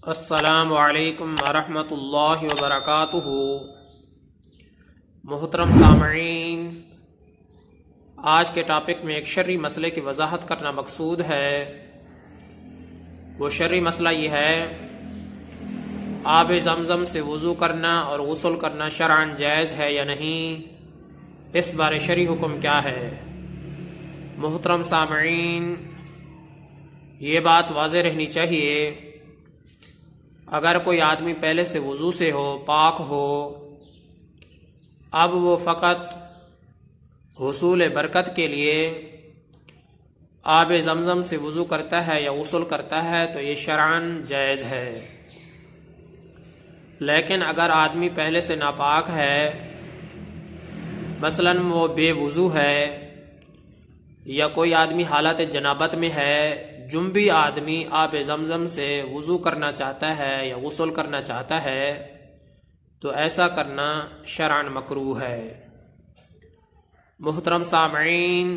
السلام علیکم ورحمۃ اللہ وبرکاتہ۔ محترم سامعین، آج کے ٹاپک میں ایک شرعی مسئلے کی وضاحت کرنا مقصود ہے۔ وہ شرعی مسئلہ یہ ہے، آب زمزم سے وضو کرنا اور غسل کرنا شرعاً جائز ہے یا نہیں، اس بارے شرعی حکم کیا ہے۔ محترم سامعین، یہ بات واضح رہنی چاہیے، اگر کوئی آدمی پہلے سے وضو سے ہو، پاک ہو، اب وہ فقط حصول برکت کے لیے آب زمزم سے وضو کرتا ہے یا غسل کرتا ہے تو یہ شرعاً جائز ہے۔ لیکن اگر آدمی پہلے سے ناپاک ہے، مثلاً وہ بے وضو ہے یا کوئی آدمی حالت جنابت میں ہے، جنبی آدمی آب زمزم سے وضو کرنا چاہتا ہے یا غسل کرنا چاہتا ہے تو ایسا کرنا شرعاً مکروہ ہے۔ محترم سامعین،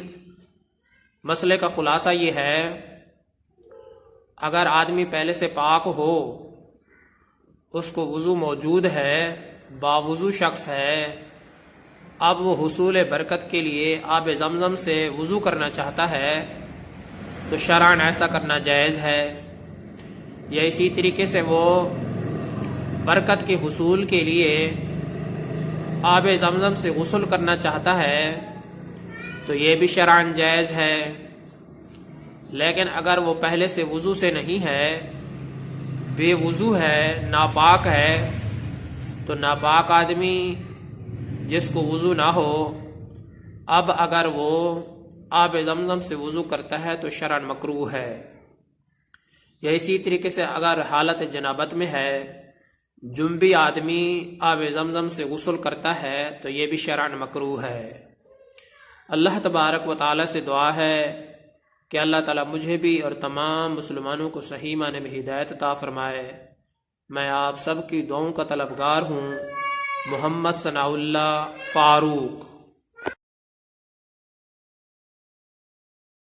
مسئلے کا خلاصہ یہ ہے، اگر آدمی پہلے سے پاک ہو، اس کو وضو موجود ہے، باوضو شخص ہے، اب وہ حصول برکت کے لیے آب زمزم سے وضو کرنا چاہتا ہے تو شرعاً ایسا کرنا جائز ہے۔ یا اسی طریقے سے وہ برکت کے حصول کے لیے آب زمزم سے غسل کرنا چاہتا ہے تو یہ بھی شرعاً جائز ہے۔ لیکن اگر وہ پہلے سے وضو سے نہیں ہے، بے وضو ہے، ناپاک ہے، تو ناپاک آدمی جس کو وضو نہ ہو، اب اگر وہ آب زمزم سے وضو کرتا ہے تو شرعاً مکروہ ہے۔ یا اسی طریقے سے اگر حالت جنابت میں ہے، جنبی آدمی آب زمزم سے غسل کرتا ہے تو یہ بھی شرعاً مکروہ ہے۔ اللہ تبارک و تعالی سے دعا ہے کہ اللہ تعالی مجھے بھی اور تمام مسلمانوں کو صحیح معنی میں ہدایت عطا فرمائے۔ میں آپ سب کی دعاؤں کا طلبگار ہوں۔ محمد ثناء اللہ فاروق۔